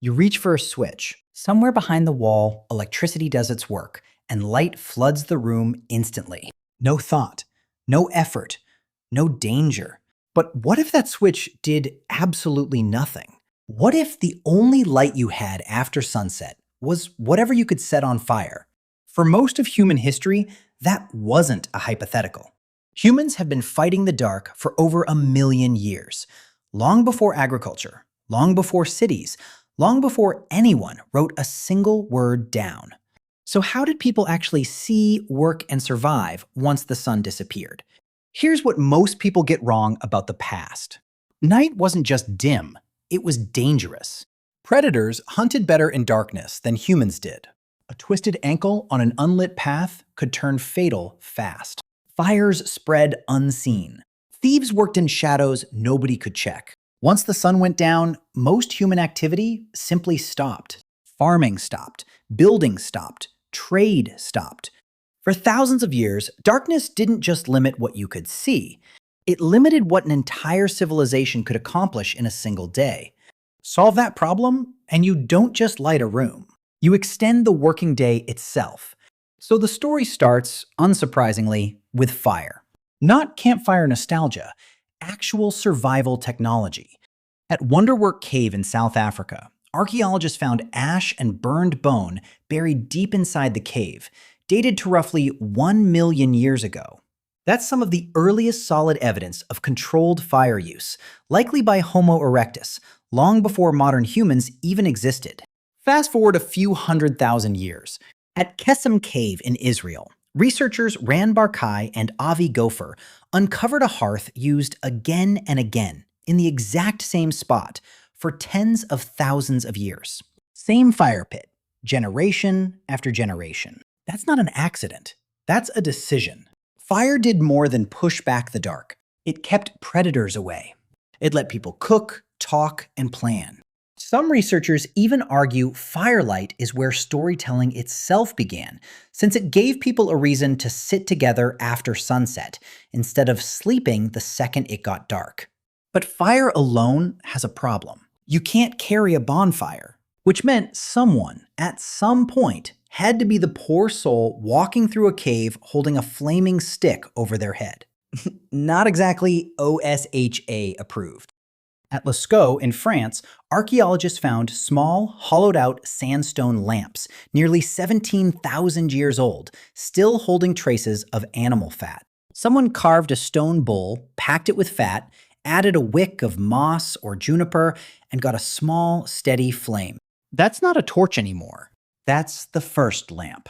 You reach for a switch. Somewhere behind the wall, electricity does its work, and light floods the room instantly. No thought, no effort, no danger. But what if that switch did absolutely nothing? What if the only light you had after sunset was whatever you could set on fire? For most of human history, that wasn't a hypothetical. Humans have been fighting the dark for over 1,000,000 years, long before agriculture, long before cities, long before anyone wrote a single word down. So how did people actually see, work, and survive once the sun disappeared? Here's what most people get wrong about the past. Night wasn't just dim, it was dangerous. Predators hunted better in darkness than humans did. A twisted ankle on an unlit path could turn fatal fast. Fires spread unseen. Thieves worked in shadows nobody could check. Once the sun went down, most human activity simply stopped. Farming stopped, building stopped, trade stopped. For thousands of years, darkness didn't just limit what you could see. It limited what an entire civilization could accomplish in a single day. Solve that problem, and you don't just light a room. You extend the working day itself. So the story starts, unsurprisingly, with fire. Not campfire nostalgia, actual survival technology. At Wonderwork Cave in South Africa, archaeologists found ash and burned bone buried deep inside the cave, dated to roughly 1,000,000 years ago. That's some of the earliest solid evidence of controlled fire use, likely by Homo erectus, long before modern humans even existed. Fast forward a few 100,000 years. At Kesem Cave in Israel, researchers Ran Barkai and Avi Gopher uncovered a hearth used again and again in the exact same spot for tens of thousands of years. Same fire pit, generation after generation. That's not an accident. That's a decision. Fire did more than push back the dark. It kept predators away. It let people cook, talk, and plan. Some researchers even argue firelight is where storytelling itself began, since it gave people a reason to sit together after sunset, instead of sleeping the second it got dark. But fire alone has a problem. You can't carry a bonfire, which meant someone, at some point, had to be the poor soul walking through a cave holding a flaming stick over their head. Not exactly OSHA approved. At Lascaux in France, archaeologists found small, hollowed-out sandstone lamps, nearly 17,000 years old, still holding traces of animal fat. Someone carved a stone bowl, packed it with fat, added a wick of moss or juniper, and got a small, steady flame. That's not a torch anymore. That's the first lamp.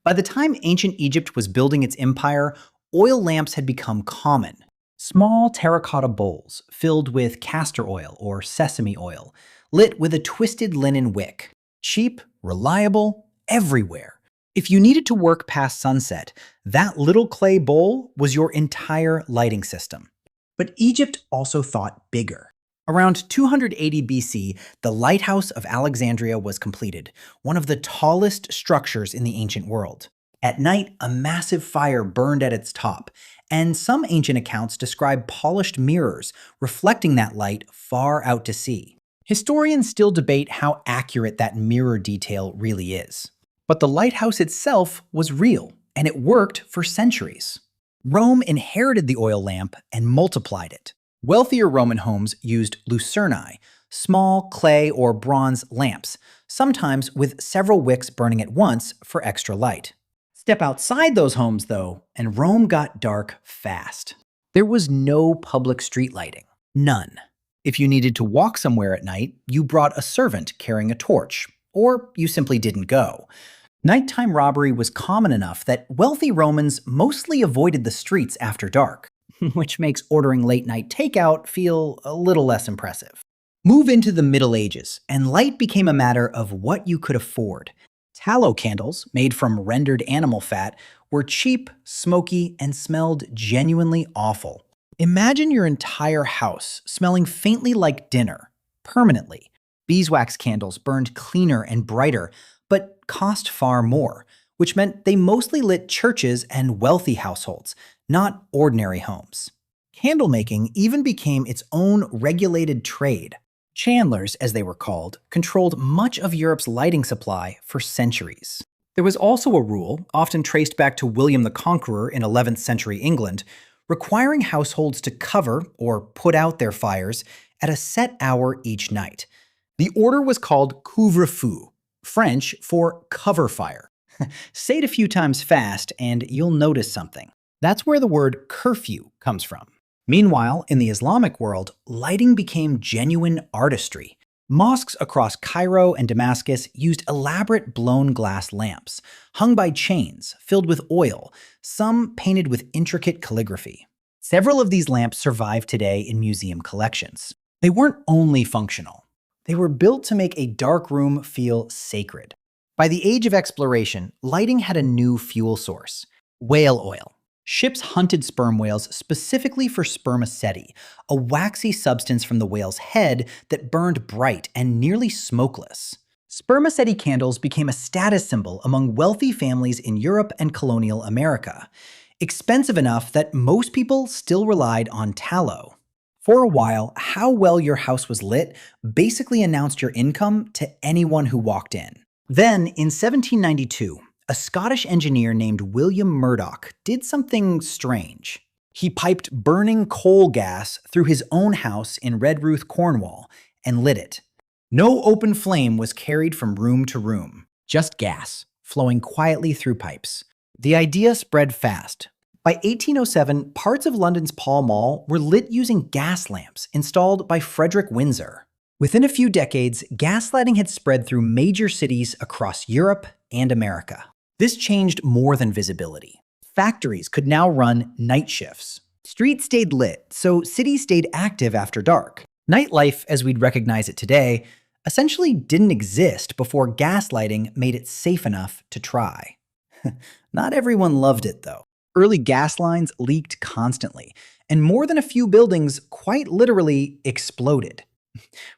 By the time ancient Egypt was building its empire, oil lamps had become common. Small terracotta bowls filled with castor oil or sesame oil, lit with a twisted linen wick. Cheap, reliable, everywhere. If you needed to work past sunset, that little clay bowl was your entire lighting system. But Egypt also thought bigger. Around 280 BC, the Lighthouse of Alexandria was completed, one of the tallest structures in the ancient world. At night, a massive fire burned at its top, and some ancient accounts describe polished mirrors reflecting that light far out to sea. Historians still debate how accurate that mirror detail really is. But the lighthouse itself was real, and it worked for centuries. Rome inherited the oil lamp and multiplied it. Wealthier Roman homes used lucernae, small clay or bronze lamps, sometimes with several wicks burning at once for extra light. Step outside those homes, though, and Rome got dark fast. There was no public street lighting. None. If you needed to walk somewhere at night, you brought a servant carrying a torch, or you simply didn't go. Nighttime robbery was common enough that wealthy Romans mostly avoided the streets after dark, which makes ordering late-night takeout feel a little less impressive. Move into the Middle Ages, and light became a matter of what you could afford. Tallow candles, made from rendered animal fat, were cheap, smoky, and smelled genuinely awful. Imagine your entire house smelling faintly like dinner, permanently. Beeswax candles burned cleaner and brighter, but cost far more, which meant they mostly lit churches and wealthy households, not ordinary homes. Candle making even became its own regulated trade. Chandlers, as they were called, controlled much of Europe's lighting supply for centuries. There was also a rule, often traced back to William the Conqueror in 11th century England, requiring households to cover or put out their fires at a set hour each night. The order was called couvre-feu, French for cover fire. Say it a few times fast and you'll notice something. That's where the word curfew comes from. Meanwhile, in the Islamic world, lighting became genuine artistry. Mosques across Cairo and Damascus used elaborate blown glass lamps, hung by chains, filled with oil, some painted with intricate calligraphy. Several of these lamps survive today in museum collections. They weren't only functional. They were built to make a dark room feel sacred. By the age of exploration, lighting had a new fuel source: whale oil. Ships hunted sperm whales specifically for spermaceti, a waxy substance from the whale's head that burned bright and nearly smokeless. Spermaceti candles became a status symbol among wealthy families in Europe and colonial America, expensive enough that most people still relied on tallow. For a while, how well your house was lit basically announced your income to anyone who walked in. Then, in 1792, a Scottish engineer named William Murdoch did something strange. He piped burning coal gas through his own house in Redruth, Cornwall, and lit it. No open flame was carried from room to room, just gas, flowing quietly through pipes. The idea spread fast. By 1807, parts of London's Pall Mall were lit using gas lamps installed by Frederick Windsor. Within a few decades, gaslighting had spread through major cities across Europe and America. This changed more than visibility. Factories could now run night shifts. Streets stayed lit, so cities stayed active after dark. Nightlife, as we'd recognize it today, essentially didn't exist before gaslighting made it safe enough to try. Not everyone loved it, though. Early gas lines leaked constantly, and more than a few buildings quite literally exploded.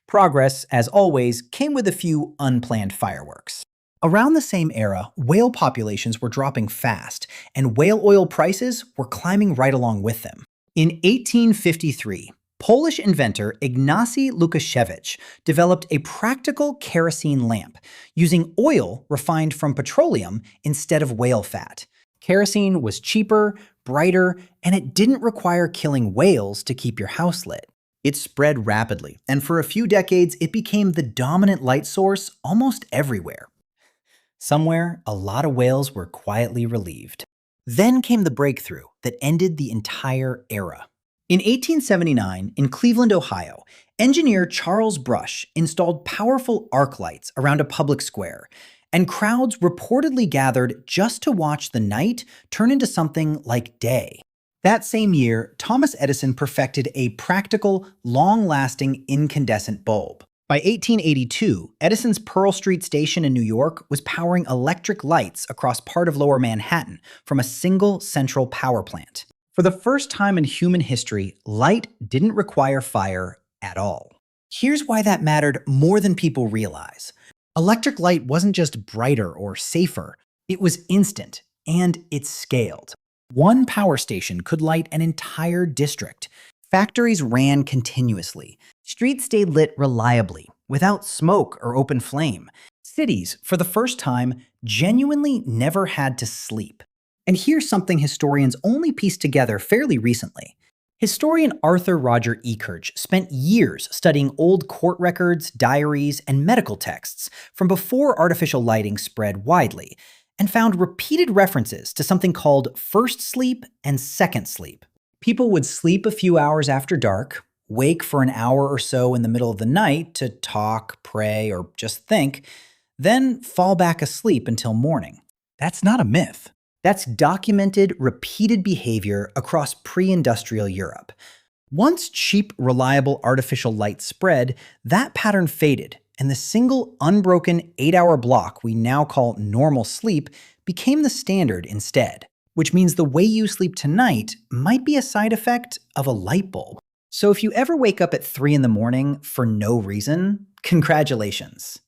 Progress, as always, came with a few unplanned fireworks. Around the same era, whale populations were dropping fast, and whale oil prices were climbing right along with them. In 1853, Polish inventor Ignacy Lukasiewicz developed a practical kerosene lamp using oil refined from petroleum instead of whale fat. Kerosene was cheaper, brighter, and it didn't require killing whales to keep your house lit. It spread rapidly, and for a few decades, it became the dominant light source almost everywhere. Somewhere, a lot of whales were quietly relieved. Then came the breakthrough that ended the entire era. In 1879, in Cleveland, Ohio, engineer Charles Brush installed powerful arc lights around a public square, and crowds reportedly gathered just to watch the night turn into something like day. That same year, Thomas Edison perfected a practical, long-lasting incandescent bulb. By 1882, Edison's Pearl Street station in New York was powering electric lights across part of Lower Manhattan from a single central power plant. For the first time in human history, light didn't require fire at all. Here's why that mattered more than people realize. Electric light wasn't just brighter or safer, it was instant, and it scaled. One power station could light an entire district. Factories ran continuously. Streets stayed lit reliably, without smoke or open flame. Cities, for the first time, genuinely never had to sleep. And here's something historians only pieced together fairly recently. Historian Arthur Roger Eakirch spent years studying old court records, diaries, and medical texts from before artificial lighting spread widely, and found repeated references to something called first sleep and second sleep. People would sleep a few hours after dark, wake for an hour or so in the middle of the night to talk, pray, or just think, then fall back asleep until morning. That's not a myth. That's documented, repeated behavior across pre-industrial Europe. Once cheap, reliable artificial light spread, that pattern faded, and the single, unbroken 8-hour block we now call normal sleep became the standard instead. Which means the way you sleep tonight might be a side effect of a light bulb. So if you ever wake up at 3 in the morning for no reason, congratulations.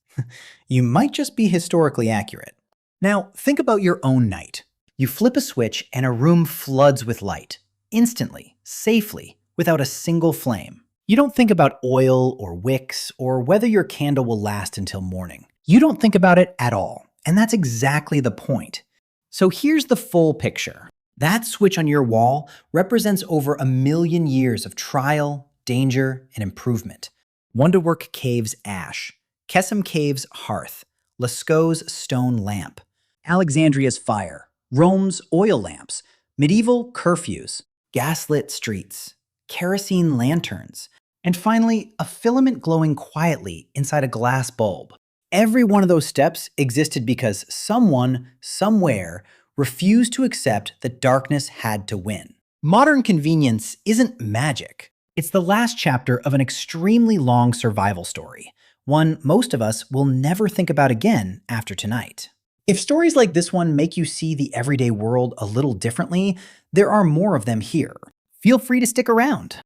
You might just be historically accurate. Now, think about your own night. You flip a switch and a room floods with light, instantly, safely, without a single flame. You don't think about oil or wicks or whether your candle will last until morning. You don't think about it at all. And that's exactly the point. So here's the full picture. That switch on your wall represents over 1,000,000 years of trial, danger, and improvement. Wonderwork Cave's ash, Kesem Cave's hearth, Lascaux's stone lamp, Alexandria's fire, Rome's oil lamps, medieval curfews, gaslit streets, kerosene lanterns, and finally, a filament glowing quietly inside a glass bulb. Every one of those steps existed because someone, somewhere, refused to accept that darkness had to win. Modern convenience isn't magic. It's the last chapter of an extremely long survival story, one most of us will never think about again after tonight. If stories like this one make you see the everyday world a little differently, there are more of them here. Feel free to stick around.